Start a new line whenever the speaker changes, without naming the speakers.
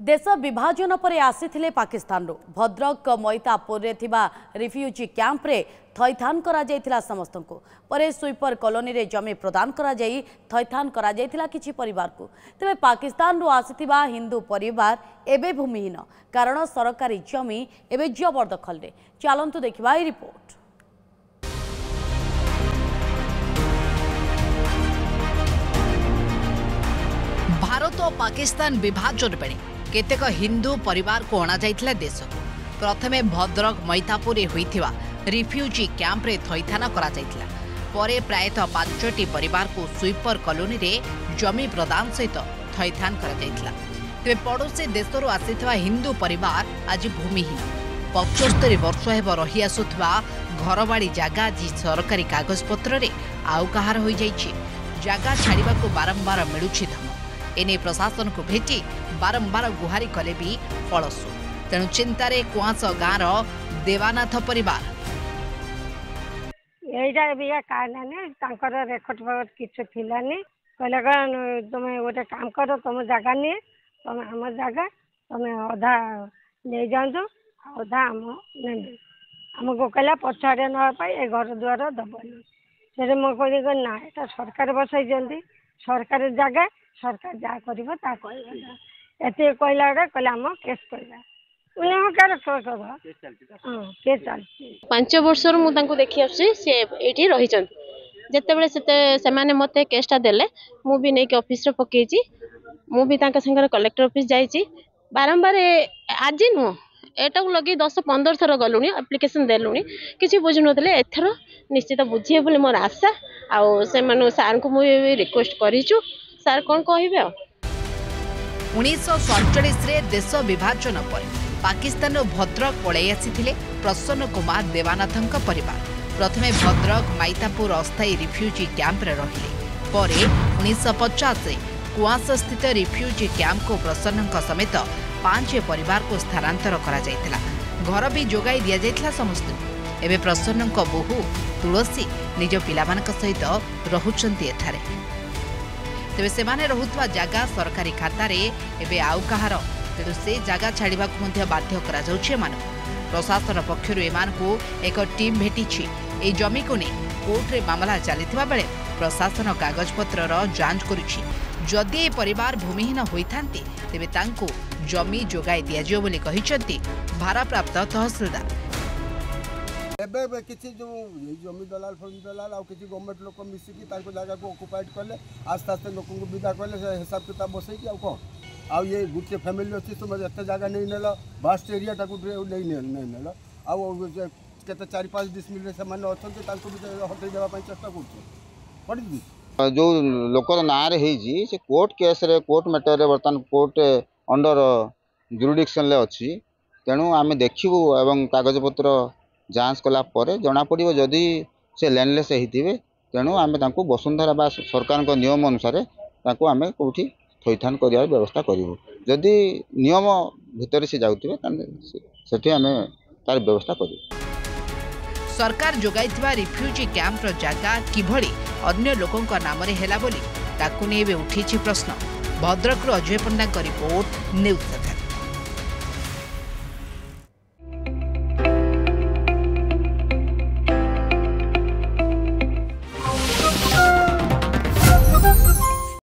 देश विभाजन पर आसी पाकिस्तान भद्रक मैतापुर रिफ्यूजी कैंप रे थैथान करा जायतिला समस्त को परे स्वीपर कॉलोनी रे जमी प्रदान करा जाई थैथान करा जायतिला किछि परिवार को तेबे पाकिस्तान रो आसीथिबा हिंदू परिवार एबे भूमिहीन कारण सरकारी जमी एबे जबरदखल रे चलंतु देखिबा ई रिपोर्ट।
भारत और पाकिस्तान विभाजन बेले केतेक हिंदू परिवार को अणा जाइथिला देश प्रथमे भद्रक मैतापुर होइथिबा रिफ्यूजी कैंप रे थैथान करा जाइथिला परे प्रायतः 5टी परिवार को स्वीपर कॉलोनी रे जमी प्रदान सहित थैथान करा जाइथिला। तेबे पड़ोसी देशरू आसीथिबा हिंदू परिवार आज भूमिहीन 75 वर्ष हेब रही आसुथिबा घरबाड़ी जागा जी सरकारी कागज पत्र रे आउ कहार होई जाइछि जागा छाड़ीबाकू बारंबार मिलुछि धमक एने प्रशासन को भेटी बारंबार गुहारी कले भी फलसु तेणु चिंतार कुआस गाँव देवानाथ परिवार
रेकर्ड किसी कहले तुम गोटे काम कर तुम जगह नहीं तुम आम जगह तुम अधा ले जाऊ अधा आमको कहला पछाड़े नाई घर द्वार दबनी से मुझे कह ना ये सरकार बसई सरकार जगह सरकार जहाँ कर कहला कहले आम केस करवा
5 वर्ष मुझे देखी आसी रही जिते से मत केसटा देले मु भी नहीं ऑफिस रे पकईची मु भी संगे कलेक्टर ऑफिस जाइए बारंबार आज नुह एटा लगे 10-15 थर गलुनी एप्लिकेशन देलुनी किसी बुझु नथिले एथर निश्चित बुझे बोली मोर आशा आउ से सार को मुझे रिक्वेस्ट करिछु सार कौन कहिबे
1947 रे देश विभाजन पर पाकिस्तान भद्रक पलि आसी प्रसन्न कुमार देवानाथंक परिवार प्रथमे भद्रक मैतापुर अस्थायी रिफ्यूजी कैंप रे रहिले परे 1950 रे कुआस स्थित रिफ्यूजी कैंप को प्रसन्नक समेत 5 परिवार को स्थानांतर करा जायतिला घर भी जोगाई दिया जायतिला समस्त एबे प्रसन्नक बहु तुलसी निज पिलामानक सहित रहुचंती एठारे तेबे सेमाने रहुतवा जागा सरकारी खाता रे एबे आउ कहार तेणु से जगह छाड़ा बाध्य करा जाउछि एमानकु प्रशासन पक्षर एमानकु एक टीम भेटिछि ए जमी को नहीं कोर्ट रे मामला चलिथिबा बेले प्रशासन कागजपत्र जांच करुछि जदि ए परिवार भूमिहीन होइथांती तेबे तांकु जमी जोगाई दियाजियो बोली कहिसंती भारप्राप्त तहसीलदार
एबे किसी जो जमी दलाल फर्म दलाल आ किसी गवर्नमेंट लोक मिसिकी तांको जगह को ऑक्युपाइड कले आस्ते आस्ते लोक को विदा कले हिसाब किताब बसैकी आ कौन आउ ये गोटे फैमिली अच्छी तुम एत जगह नहीं नेल भास्ट एरिया टाक नहीं नेल आते 4-5 डिसमिल से अच्छा हटई देवाई चेष्टा कर
जो लोकर ना से कोर्ट केस रे कोर्ट मैटर बर्तमान कोर्ट अंडर जुरिडिक्शन अच्छी तेणु आम देखू एवं कागजपत्र जांच कला जना पड़ो जदि से लैंडलेस होते तेणु आम वसुंधरा बा सरकार नियम अनुसार आम कौटी थैथान कर व्यवस्था करूँ जदि नियम भितर से जाऊे आम तार व्यवस्था करूँ।
सरकार जोगाइथिबा रिफ्यूजी कैंप रो जागा किभली अन्य लोकों नाम रे हेला बोली ताकु नै उठी प्रश्न। भद्रक रो अजय पंडा रिपोर्ट न्यूज 7।